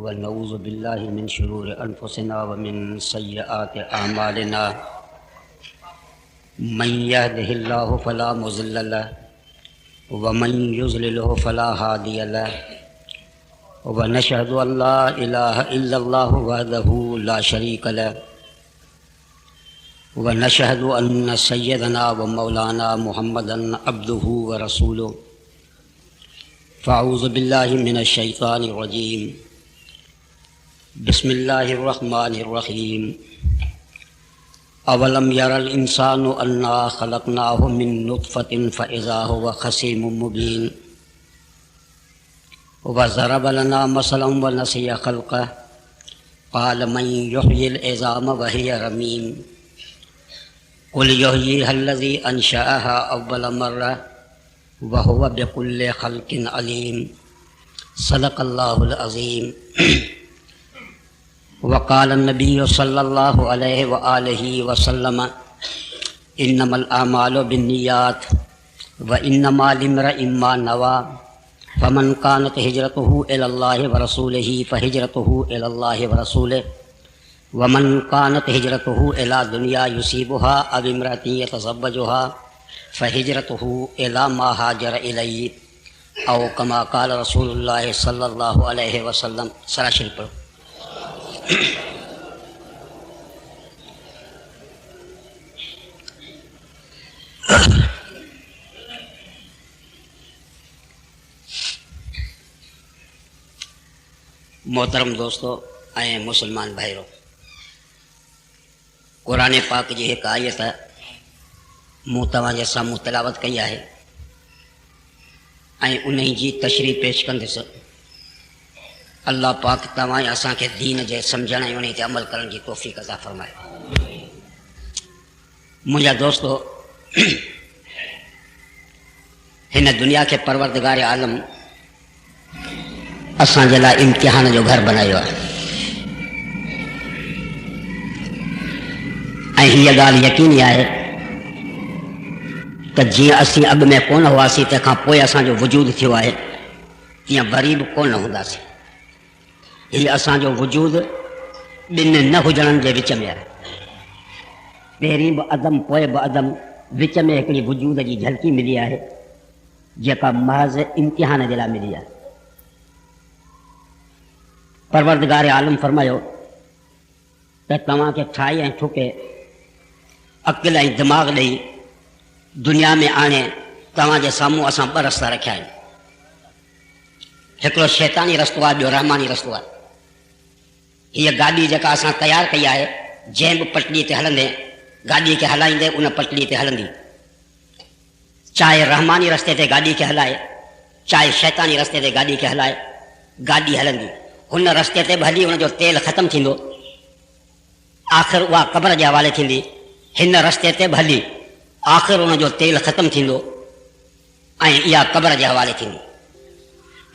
ونعوذ باللہ من شرور انفسنا ومن سیئات اعمالنا من يهده الله فلا مضل له ومن يضلل فلا هادي له ونشهد ان لا اله الا الله وحده لا شريك له ونشهد ان سيدنا ومولانا محمدا عبده ورسوله فاعوذ بالله من الشيطان الرجيم بسم اللہ الرحمن الرحیم اولم یر الانسان انا خلقناہ من نطفۃ فاذا هو خصیم مبین وضرب لنا مثلا ونسی خلقہ قال من یحیی العظام وہی رمیم قل یحییہا الذی انشأها اول مرہ وہو بکل خلق علیم صدق اللہ العظیم۔ وقال النبی صلی اللہ علیہ وآلہ وسلم انما الاعمال بالنیات وانما لامرئ ما نوى فمن كانت هجرته الى الله ورسوله فهجرته الى الله ورسوله ومن كانت هجرته الى دنیا يصيبها او امرأة يتزوجها فهجرته الى ما هاجر الیہ او كما قال رسول اللہ صلی اللہ علیہ وسلم۔ سرا شریف پڑھو۔ محترم دوستو ऐं मुस्लमान भाइरो، क़ुरान पाक जी हिकु आयत मूं तव्हांजे साम्हूं तिलावत कई आहे ऐं उन जी तशरीह पेश कंदुसि। अल्लाह पाक तव्हां ऐं असांखे दीन जे सम्झण ऐं उन ते अमल करण जी तौफ़ीक़ अता फ़रमाए। मुंहिंजा दोस्तो, हिन दुनिया खे परवरदिगार आलम असांजे लाइ इम्तिहान जो घर बनायो आहे ऐं हीअ ॻाल्हि यकीनी आहे त जीअं असीं अॻु में कोन हुआसीं, तंहिंखां पोइ असांजो वजूद थियो आहे, तीअं वरी बि कोन हूंदासीं। हीअ असांजो वजूद ॿिनि न हुजणनि जे विच में आहे। पहिरीं बि अदम पोइ बि अदम, विच में हिकिड़ी वजूद जी झलकी मिली आहे जेका महज़ इम्तिहान जे लाइ मिली आहे। परवरदिगार आलम फरमायो त तव्हांखे ठाही ऐं ठुके अक़िल ऐं दिमाग़ ॾेई दुनिया में आणे तव्हांजे साम्हूं असां ॿ रस्ता रखिया आहिनि। हिकिड़ो शैतानी रस्तो आहे, ॿियो रहमानी रस्तो आहे। हीअ गाॾी जेका असां तयारु कई आहे, जंहिं बि पटड़ीअ ते हलंदे गाॾीअ खे हलाईंदे उन पटड़ीअ ते हलंदी। चाहे रहमानी रस्ते ते गाॾी खे हलाए, चाहे शैतानी रस्ते ते गाॾी खे हलाए, गाॾी हलंदी। हुन रस्ते ते बि हली हुनजो तेल ख़तमु थींदो, आख़िर उहा क़बर जे हवाले थींदी। हिन रस्ते ते बि हली आख़िर हुनजो तेल ख़तमु थींदो ऐं इहा क़बर जे हवाले थींदी।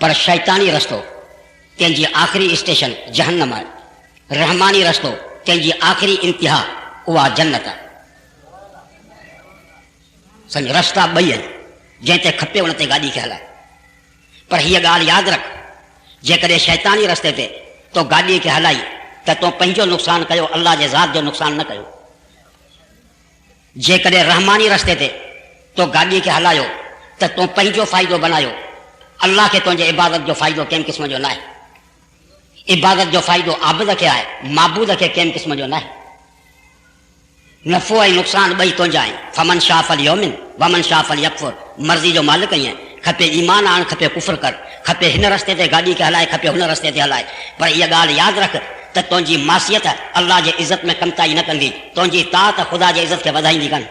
पर शैतानी रस्तो तंहिंजी आख़िरी स्टेशन जहन्नम आहे। रहमानी रस्तो तंहिंजी आख़िरी इंतिहा उहा जन्नत आहे। सम्झ, रस्ता ॿई आहिनि, जंहिं ते खपे उन ते गाॾी खे हलाए। पर हीअ ॻाल्हि यादि रख, जेकॾहिं शैतानी रस्ते ते तो गाॾीअ खे हलाई त तो पंहिंजो नुक़सानु कयो, अल्लाह जे ज़ात जो नुक़सानु न कयो। जेकॾहिं रहमानी रस्ते ते तो गाॾीअ खे हलायो त तो पंहिंजो फ़ाइदो बनायो, अल्लाह खे तुंहिंजे इबादत जो फ़ाइदो कंहिं क़िस्म जो न आहे। इबादत जो फ़ाइदो आबिद खे आहे, माबूद खे कंहिं क़िस्म जो न आहे। नफ़ो ऐं नुक़सानु ॿई तुंहिंजा आहिनि। फमन शाह फलयुमिन वमन शाह फलयकफुर। मर्ज़ी जो मालिक ई आहे। खपे ईमान आण, खपे कुफ़्र कर, खपे हिन रस्ते ते गाॾी खे हलाए, खपे हुन रस्ते ते हलाए। पर इहा ॻाल्हि यादि रख त तुंहिंजी मासियत अल्लाह जे इज़त में कमताई न कंदी, तुंहिंजी ताक़त ख़ुदा जे इज़त खे वधाईंदी कान।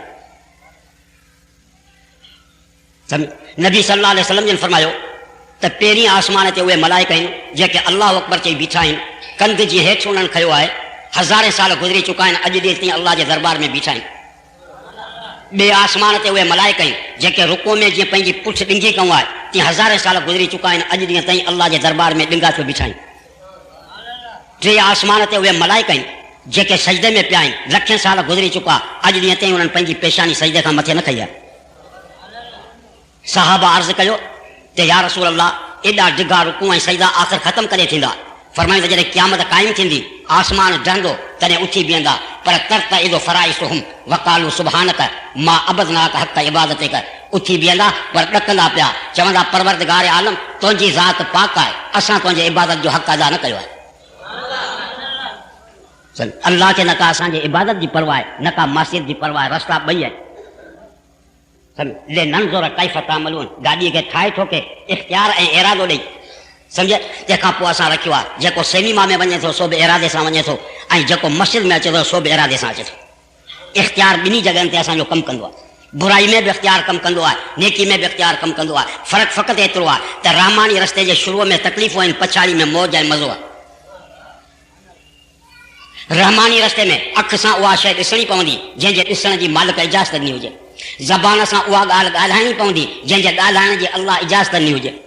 नबी सल्लल्लाहु अलैहि वसल्लम जिन फरमायो त पहिरीं आसमान ते उहे मलाइका आहिनि जेके अल्लाह अकबर चई बीठा आहिनि। कंध जी हेठि उन्हनि खयो आहे। हज़ारे साल गुज़री चुका आहिनि, अॼु ॾींहुं ताईं अल्लाह जे दरबार में बीठा आहिनि। ॿिए आसमान ते उहे मलाइका आहिनि जेके रुको में जीअं पंहिंजी पुठ ॾिंगी कयूं आहे, तीअं हज़ारे साल गुज़री चुका आहिनि, अॼु ॾींहुं ताईं अल्लाह जे दरबार में ॾिंगा थियो बीठा आहिनि। टे आसमान ते उहे मलाइका आहिनि जेके सजदे में पिया आहिनि, लखें साल गुज़री चुका, अॼु ॾींहुं ताईं उन्हनि पंहिंजी पेशानी सजदे खां मथे न खई आहे। सहाबा अर्ज़ु कयो त या रसूल अल्लाह, एॾा डिघा रुकू ऐं सजदा आख़िर ख़तमु करे थींदा, فرمائیں جڏहिं क़यामत क़ाइम थींदी आसमान डरंदो तॾहिं उथी बीहंदा पर तरत एॾो फराइसुहुम वकालू सुबहानक मां अबदनाक हक़ इबादतिक उथी बीहंदा पर ॾकंदा पिया चवंदा परवरदिगार आलम तुंहिंजी ज़ात पाक आहे असां तुंहिंजे इबादत जो हक़ अदा न कयो आहे अल्लाह खे न का असांजे इबादत जी परवाह आहे न का मासियत जी परवाह आहे रस्ता ॿई आहे ले नंज़ुर कैफ़ तामलून गाॾीअ खे ठाहे ठोके इख़्तियार ऐं इरादो ॾेई सम्झ तंहिंखां पोइ असां रखियो आहे जेको सिनेमा में वञे थो सो बि इरादे सां वञे थो ऐं जेको मस्जिद में अचे थो सो बि इरादे सां अचे थो इख़्तियार ॿिन्ही जॻहियुनि ते असांजो कमु कंदो आहे बुराई में बि इख़्तियार कमु कंदो आहे नेकी में बि इख़्तियार कमु कंदो आहे फ़र्क़ु फ़क़ति एतिरो आहे त रहमानी रस्ते जे शुरूअ में तकलीफ़ूं आहिनि पछाड़ी में मौज ऐं मज़ो आहे रहमानी रस्ते में अखि सां उहा शइ ॾिसणी पवंदी जंहिंजे ॾिसण जी मालिक इजाज़त ॾिनी हुजे ज़बान सां उहा ॻाल्हि ॻाल्हाइणी पवंदी जंहिंजे ॻाल्हाइण जी अल्लाह इजाज़त ॾिनी हुजे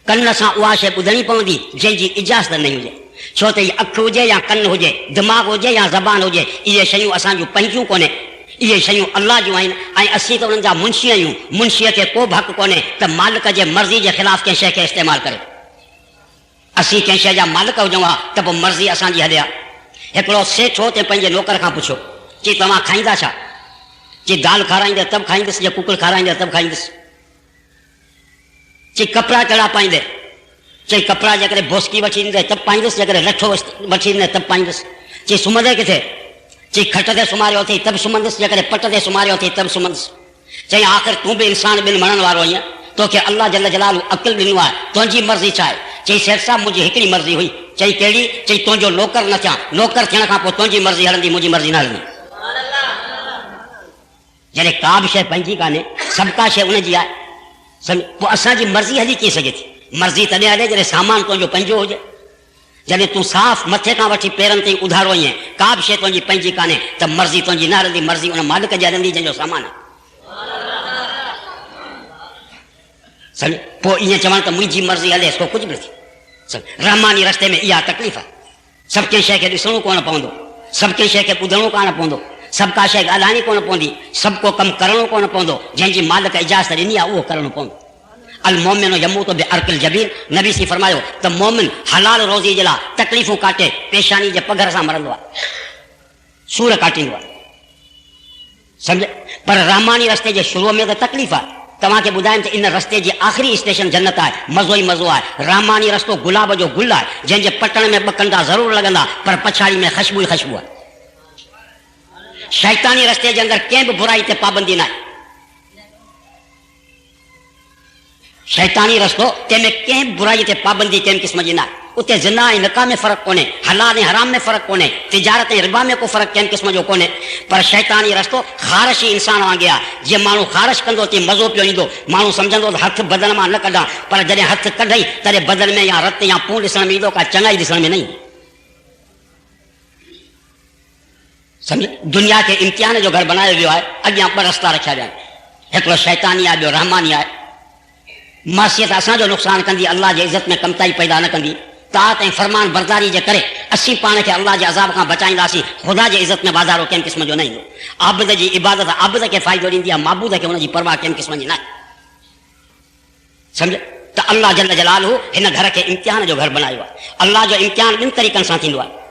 कन सां उहा शइ ॿुधणी पवंदी जंहिंजी इजाज़त न हुजे छो त हीअ अखि हुजे या कन हुजे दिमाग़ हुजे या ज़बान हुजे इहे शयूं असांजूं पंहिंजूं कोन्हे इहे शयूं अल्लाह जूं आहिनि ऐं असीं त उन्हनि जा मुंशी आहियूं मुंशीअ खे को बि हक़ु कोन्हे त मालिक जे मर्ज़ी जे ख़िलाफ़ कंहिं शइ खे इस्तेमालु करे असीं कंहिं शइ जा मालिक हुजूं हा त पोइ मर्ज़ी असांजी हले हा हिकिड़ो सेठ हो ते पंहिंजे नौकर खां पुछियो चई तव्हां खाईंदा छा चई दाल खाराईंदे तब खाईंदुसि या कुकर खाराईंदे तब खाईंदुसि चई कपिड़ा कहिड़ा पाईंदे चई कपिड़ा जेकॾहिं बोस्की वठी ईंदे तब पाईंदुसि जेकॾहिं लठो वठी ईंदे तब पाईंदुसि चई सुम्हंदे किथे चई खट ते सुम्हारियो अथई तब सुम्हंदुसि जेकॾहिं पट ते सुम्हारियो अथई तब सुम्हंदुसि चई आख़िर तूं बि इंसान ॿिनि मणनि वारो आहीं तोखे अल्लाह जल जलालू अक़ुल ॾिनो आहे तुंहिंजी मर्ज़ी छा आहे चई सेठ साहिब मुंहिंजी हिकिड़ी मर्ज़ी हुई चई कहिड़ी चई तुंहिंजो नौकर न थियां नौकर थियण खां पोइ तुंहिंजी मर्ज़ी हलंदी मुंहिंजी मर्ज़ी न हलंदी जॾहिं का बि शइ पंहिंजी कान्हे सभु का शइ उनजी आहे पोइ असांजी मर्ज़ी हली कीअं सघे थी मर्ज़ी तॾहिं हले जॾहिं सामान तुंहिंजो पंहिंजो हुजे जॾहिं तूं साफ़ मथे खां वठी पेरनि ताईं उधारो आहीं का बि शइ तुंहिंजी पंहिंजी कान्हे त मर्ज़ी तुंहिंजी न हलंदी मर्ज़ी उन मालिक जी हलंदी जंहिंजो सामान आहे सम्झ पोइ ईअं चवण त मुंहिंजी मर्ज़ी हले सो कुझु बि न थी रहमानी रस्ते में इहा तकलीफ़ आहे सभु कंहिं शइ खे ॾिसणो कोन पवंदो सभु कंहिं शइ खे ॿुधणो कोन पवंदो सभु का शइ ॻाल्हाइणी कोन पवंदी सभु को कमु करणो कोन पवंदो जंहिंजी मालिक इजाज़त ॾिनी आहे उहो करणो पवंदो अल मोमिन यमूत बिअर्किल जबीन नबी सी फरमायो त मोमिन हलाल रोज़ी जे लाइ तकलीफ़ूं काटे पेशानी जे पघर सां मरंदो आहे सूर काटींदो आहे सम्झ पर रहमानी रस्ते जे शुरूअ में त तकलीफ़ आहे तव्हांखे ॿुधाइनि त इन रस्ते जी आख़िरी स्टेशन जन्नत आहे मज़ो ई मज़ो आहे रहमानी रस्तो गुलाब जो गुल आहे जंहिंजे पटण में ॿ कंडा ज़रूरु लॻंदा पर पछाड़ी में ख़ुशबू ई ख़ुशबू आहे शैतानी रस्ते जे अंदरि कंहिं बि बुराई ते पाबंदी न आहे शैतानी रस्तो तंहिंमें कंहिं बुराई ते पाबंदी कंहिं क़िस्म जी न आहे उते ज़िना ऐं निकाह में फ़र्क़ु कोन्हे हलाल ऐं हराम में फ़र्क़ु कोन्हे तिजारत ऐं रिबा में को फ़र्क़ु कंहिं क़िस्म जो कोन्हे पर शैतानी रस्तो ख़ारिशी इंसान वांगुरु आहे जीअं माण्हू ख़ारिश कंदो तीअं मज़ो पियो ईंदो माण्हू सम्झंदो त हथु बदन मां न कढां पर जॾहिं हथु कढई तॾहिं बदन में या रत या पूं ॾिसण में ईंदो का चङाई ॾिसण में न ईंदी सम्झ दुनिया खे इम्तिहान जो घर बनायो वियो आहे अॻियां ॿ रस्ता रखिया विया आहिनि हिकिड़ो शैतानी आहे ॿियो रहमानी आहे मासियत असांजो नुक़सानु कंदी अल्लाह जे इज़त में कमताई पैदा न कंदी तात ऐं फरमान बरदारी जे करे असीं पाण खे अल्लाह जे अज़ाब खां बचाईंदासीं ख़ुदा जे इज़त में वाधारो कंहिं क़िस्म जो न ईंदो आबिद जी इबादत आबिद खे फ़ाइदो ॾींदी आहे माबूद खे हुनजी परवाह कंहिं क़िस्म जी न आहे सम्झ त अल्लाह जल जलालहू हिन घर खे इम्तिहान जो घर बनायो आहे अल्लाह जो इम्तिहान ॿिनि तरीक़नि सां थींदो आहे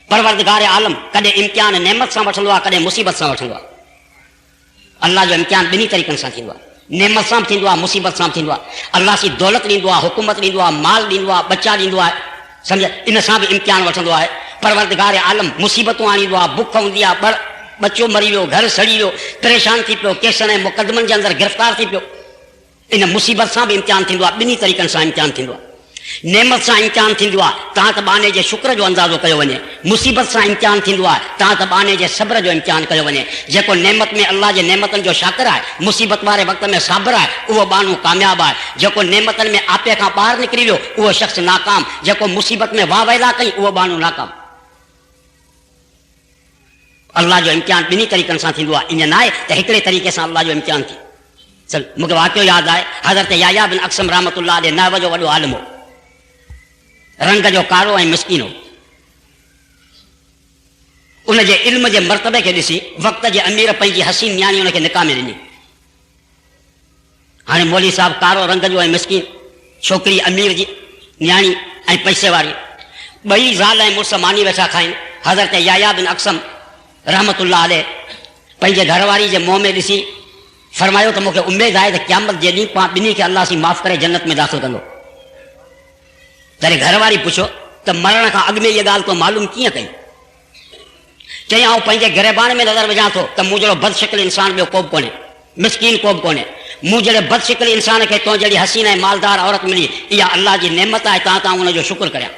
परवरदिगार आलम कॾहिं इम्तिहान नेमत सां वठंदो आहे कॾहिं मुसीबत सां वठंदो आहे अल्लाह जो इम्तिहान ॿिन्ही तरीक़नि सां थींदो आहे नेमत सां बि थींदो आहे मुसीबत सां बि थींदो आहे अल्लाह सी दौलत ॾींदो आहे हुकूमत ॾींदो आहे माल ॾींदो आहे बच्चा ॾींदो आहे सम्झ इन सां बि इम्तिहान वठंदो आहे परवरदिगार आलम मुसीबतूं आणींदो आहे बुख हूंदी आहे बच्चो मरी वियो घर सड़ी वियो परेशान थी पियो केसनि ऐं मुक़दमनि जे अंदरि गिरफ़्तार थी पियो इन मुसीबत सां बि इम्तिहान थींदो आहे ॿिन्ही तरीक़नि सां इम्तिहान थींदो आहे नेमत सां इम्तिहान थींदो आहे तव्हां त बाने जे शुक्र जो अंदाज़ो कयो वञे मुसीबत सां इम्तिहान थींदो आहे तव्हां त बाने जे सब्र जो इम्तिहान कयो वञे जेको नेमत में अल्लाह जे नेमतनि जो शाकिर आहे मुसीबत वारे वक़्त में साबिर आहे उहो बानो कामयाबु आहे जेको नेमतनि में आपे खां ॿाहिरि निकिरी वियो उहो शख़्स नाकाम जेको मुसीबत में वाह वैला कई उहो बानो नाकाम अल्लाह जो इम्तिहान ॿिन्ही तरीक़नि सां थींदो आहे ईअं न आहे त हिकिड़े तरीक़े सां अल्लाह जो इम्तिहान थी चल मूंखे वाक़ियो यादि आहे हज़रत याया बिन अक़सम रहमतुल्लाह ॾे नहव जो वॾो आलिम हो रंग जो कारो ऐं मिस्कीन हो उनजे इल्म जे मर्तबे खे ॾिसी वक़्त जे अमीर पंहिंजी हसीन न्याणी उनखे निकाह में ॾिनी हाणे मौली साहब कारो रंग जो ऐं मिस्कीन छोकिरी अमीर जी न्याणी ऐं पैसे वारी ॿई ज़ाल ऐं मुड़ुस मानी वेठा खाइनि। हज़रत याया बिन अक़सम रहमतुल्लाह अलैह पंहिंजे घरवारी जे मुंहं में ॾिसी फरमायो त मूंखे उमेदु आहे त क़यामत जे ॾींहुं पाण ॿिन्ही खे अलाह सी माफ़ करे जन्नत में दाख़िल कंदो। तॾहिं घरवारी पुछो त मरण खां अॻु में इहा ॻाल्हि तो मालूम कीअं कई? चई आउं पंहिंजे गिरबान में नज़र विझां थो त मूं जहिड़ो बदशिकिल इंसान ॿियो को बि कोन्हे, मिसकीन को बि कोन्हे। मूं जहिड़े बदशिकिल इंसान खे तो जहिड़ी हसीन ऐं मालदार औरत मिली, इहा अल्लाह जी नेमत आहे, तां उनजो शुक्र करियां।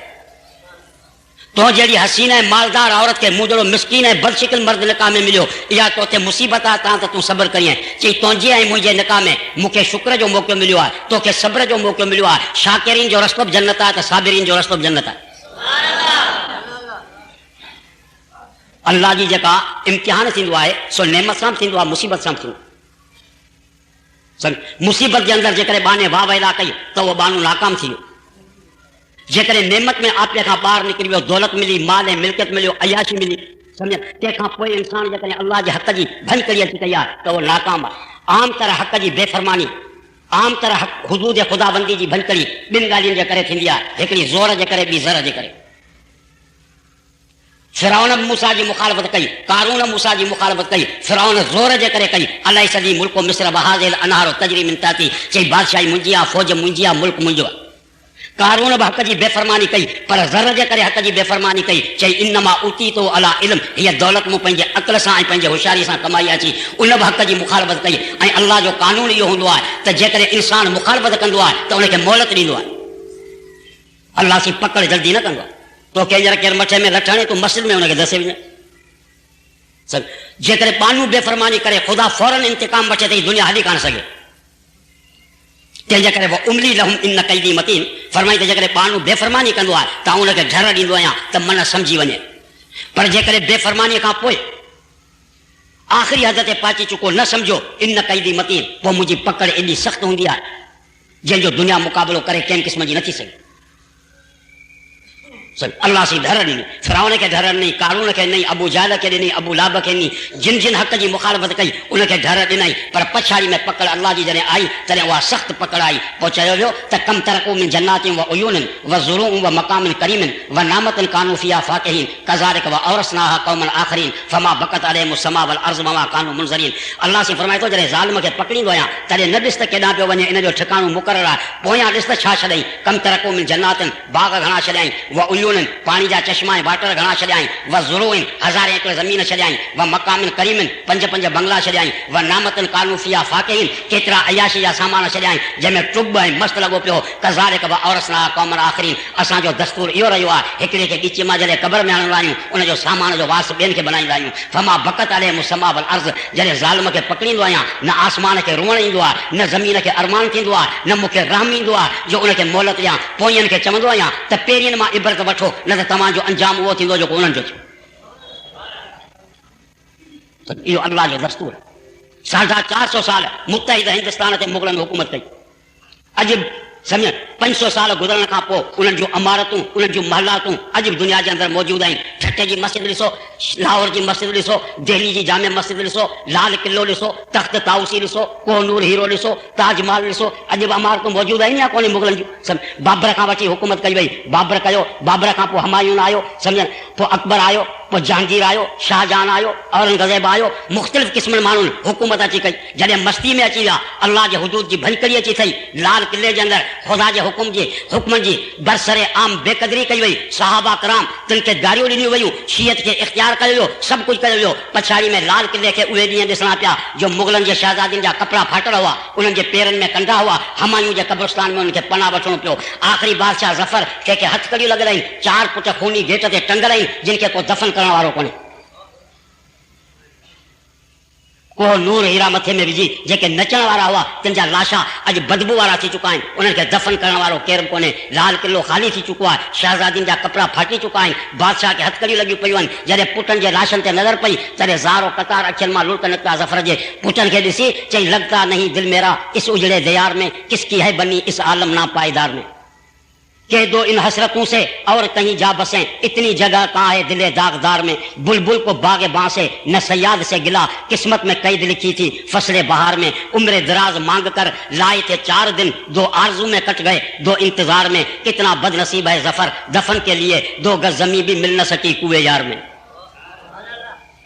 तो जहिड़ी हसीन ऐं मालदार औरत खे मूं जहिड़ो मिसकीन ऐं बदशिकिल मर्द निकाह में मिलियो, इहा तोते मुसीबत आहे, तां त तूं सब्र करीं। चई तुंहिंजे ऐं मुंहिंजे निकाह में मूंखे शुक्र जो मौक़ो मिलियो आहे, तोखे सब्र जो मौक़ो मिलियो आहे। शाकिरीन जो रस्तो बि जन्नत आहे त साबिरीन जो रस्तो बि जन्नत आहे। अल्लाह जी जेका इम्तिहान थींदो आहे सो नेमत सां थींदो आहे, मुसीबत सां थींदो आहे। मुसीबत जे अंदरि जेकॾहिं बाने वाह वैला कई त उहो बानो नाकाम थी वियो। जेकॾहिं नेमत में आपे खां ॿाहिरि निकिरी वियो, दौलत मिली, माल ऐं मिल्कियत मिलियो, अयाशी मिली, सम्झ, तंहिंखां पोइ इंसान जेकॾहिं अल्लाह जे हक़ जी भनकड़ी अची कई आहे त उहो नाकाम आहे। आम तरह हक़ जी बेफ़रमानी, आम तरह हुदूद ख़ुदाबंदी जी भनकड़ी ॿिनि ॻाल्हियुनि जे करे थींदी आहे, हिकिड़ी ज़ोर जे करे, ॿी ज़र जे करे। फिरौन मूसा जी मुखालफ़त कई, कारून मूसा जी मुखालफ़त कई, फिरौन ज़ोर जे करे कई। अलाए सॼी मुल्क मिस्र बहाज़िल अनहारो तजरी मिन ताती, चई बादशाही मुंहिंजी आहे, फ़ौज मुंहिंजी आहे, मुल्क मुंहिंजो आहे। कारून बि हक़ जी बेफ़रमानी कई, पर ज़र जे करे हक़ जी बेफ़रमानी कई। चई इन्नमा उतीतो अला इल्म, हीअ दौलत मूं पंहिंजे अक़ल सां ऐं पंहिंजे होशियारी सां कमाई अची। उन बि हक़ जी मुखालफ़त कई। ऐं अल्लाह जो कानून इहो हूंदो आहे त जेकॾहिं इंसानु मुखालफ़त कंदो आहे त उनखे मोहलत ॾींदो आहे, अल्लाह सी पकड़ जल्दी न कंदो आहे। तो कंहिंजर केरु मथे में लठणे तूं मस्जिद में हुनखे दसे वञे। जेकॾहिं पानू बेफ़रमानी करे ख़ुदा फौरन इंतकाम वठे त हीअ दुनिया हली कान सघे। तंहिंजे करे वो उमली लहुम इन कैदी मतीन, फरमाई त जेकॾहिं पानू बेफ़रमानी कंदो आहे त उनखे ढर ॾींदो आहियां त मन सम्झी वञे। पर जेकॾहिं बेफ़रमानीअ खां पोइ आख़िरी हद ते पहुची चुको न सम्झो इन कैदी मतीन, पोइ मुंहिंजी पकड़ एॾी सख़्तु हूंदी आहे जंहिंजो दुनिया मुक़ाबिलो करे कंहिं क़िस्म जी नथी सघे। अल्लाह सी ढर ॾिनी, फिरौन खे ढर ॾिनई, कारून खे ॾिनई, अबू जहल खे ॾिनई, अबू लाहब खे ॾिनई। जिन जिन हक़ जी मुखालफ़त कई उनखे ढर ॾिनई, पर पछाड़ी में पकड़ अल्लाह जी जॾहिं आई तॾहिं उहा सख़्तु पकड़ आई। पोइ चयो वियो त कम तरक़ू मिन जन्नातिन व उयूनिन व ज़ुरूउन व मक़ामिन करीमिन व नामतिन कानू फ़ीहा फ़ाकिहीन कज़ालिक व औरसनाहा क़ौमन आख़रीन फमा बक़त अलैहिम समा वल अर्ज़ वमा कानू मुनज़रीन। अल्लाह सी फरमाए थो जॾहिं ज़ालिम खे पकड़ींदो आहियां तॾहिं न ॾिस त केॾांहुं पियो वञे, इन जो ठिकाणो मुक़ररु आहे। पोयां ॾिस त छा छॾई, कम तरक़ू मिन जन्नातिन, बाग़ घणा छॾियईं, व उयूनिन, पाणी जा चश्मा ऐं वाटर घणा छॾियईं, व ज़ुरूइन, 1000 एकड़ ज़मीन छॾियईं, व मक़ामिन करीमिन, 5 बंगला छॾियईं, व नामतिन कानू फ़ीहा फ़ाकिहीन, केतिरा अयाशी जा सामान छॾियईं जंहिंमें टुब ऐं मस्तु लॻो पियो। कज़ालिक व औरसनाहा क़ौमन आख़रीन, असांजो दस्तूर इहो रहियो आहे, हिकिड़े खे ॻीची मां जॾहिं क़बर में आणींदा आहियूं उनजो सामान जो वास ॿियनि खे बनाईंदा आहियूं। फमा बक़त अलैहिम समा वल अर्ज़, जॾहिं ज़ालिम खे पकड़ींदो आहियां न आसमान खे रुअण ईंदो आहे, न ज़मीन खे अरमान थींदो आहे, न मूंखे रहम ईंदो आहे जो उनखे मोहलत ॾियां। पोयनि खे चवंदो आहियां त पहिरियनि मां इबरत वठो, न त तव्हांजो अंजाम उहो थींदो जेको उन्हनि जो थियो। इहो अल्लाह जो दस्तूर। 450 साल मुत्तहिद हिंदुस्तान ते मुग़लनि हुकूमत कई। अॼु सम्झ 500 साल गुज़रण खां पोइ उन्हनि जूं इमारतूं, उन्हनि जूं महलातूं अॼु बि दुनिया जे अंदरि मौजूदु आहिनि। ठटे जी मस्जिद ॾिसो, लाहौर जी मस्जिद ॾिसो, दिल्ली जी जामे मस्जिद ॾिसो, लाल किलो ॾिसो, तख़्त ताऊसी ॾिसो, कोहनूर हीरो ॾिसो, ताजमहल ॾिसो, अॼु बि इमारतूं मौजूदु आहिनि या कोन्हे मुग़लनि जूं। सम्झ, बाबर खां वठी हुकूमत कई वई, बाबर कयो, बाबर खां पोइ हमायून आयो, सम्झ, पोइ अकबर आयो, पोइ जहांगीर आयो, शाहजहान आयो, औरंगज़ेब आयो, मुख़्तलिफ़ क़िस्मनि माण्हुनि हुकूमत अची कई। जॾहिं मस्ती में अची विया, अल्लाह जे हुदूद जी भनकड़ी अची थई, लाल किले जे अंदरि ख़ुदा जे हुक्म जी बरसरे आम बेक़दरी कई वई। सहाबा कराम तिन खे गारियूं ॾिनियूं वयूं, शीयत खे इख़्तियार कयो वियो, सभु कुझु कयो वियो। पछाड़ी में लाल किले खे उहे ॾींहं ॾिसणा पिया जो मुग़लनि जे शहज़ादियुनि जा कपिड़ा फाटल हुआ, उन्हनि जे पेरनि में कंडा हुआ, हमायूं जे क़ब्रिस्तान में उन्हनि खे पनाह वठणो पियो। आख़िरी बादशाह ज़फ़र कंहिंखे हथकड़ियूं लॻल आहिनि, 4 पुट खूनी गेट ते टंगल आहिनि जिन खे को दफ़न करण वारो कोन्हे। को नूर हीरा मथे में विझी जेके नचण वारा हुआ तिन जा लाशा अॼु बदबू वारा थी चुका आहिनि, उन्हनि खे दफ़न करण वारो केरु कोन्हे। लाल किलो ख़ाली थी चुको आहे, शहज़ादियुनि जा कपिड़ा फाटी चुका आहिनि, बादशाह खे हथकड़ियूं लॻियूं पियूं आहिनि। जॾहिं पुटनि जे लाशनि ते नज़र पई तॾहिं ज़ारो कतार अखियुनि मां लुड़क निकिता। ज़फ़र जे पुटनि खे ॾिसी चई लगता नहीं दिल मेरा इस उजड़े दियार में, किसकी है बनी इस आलम ना पायदार में। کہہ دو ان حسرتوں سے اور کہیں جا بسیں، اتنی جگہ کہاں ہے دل داغدار میں، بلبل کو باغ باں سے نہ صیاد سے گلا، قسمت میں قید لکھی تھی فصل بہار میں، عمر دراز مانگ کر لائے تھے 4 دن، 2 آرزو میں کٹ گئے 2 انتظار میں، کتنا بد نصیب ہے ظفر دفن کے لیے 2 گز زمین بھی مل نہ سکی کوئے یار میں۔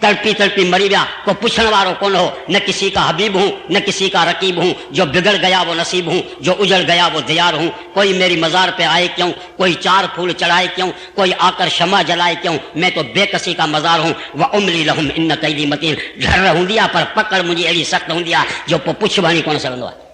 تڑپی تڑپی مری گیا کو پوچھنے والوں کون ہو، نہ کسی کا حبیب ہوں نہ کسی کا رقیب ہوں، جو بگڑ گیا وہ نصیب ہوں، جو اجڑ گیا وہ دیار ہوں، کوئی میری مزار پہ آئے کیوں، کوئی 4 پھول چڑھائے کیوں، کوئی آ کر شمع جلائے کیوں، میں تو بے کسی کا مزار ہوں، وَأُمْلِي لَهُمْ إِنَّ كَيْدِي مَتِينٌ، گھر ہوں دیا پر پکڑ مجھے ایڑی سخت ہوں دیا جو پوچھ بانی کون سکندو ہے۔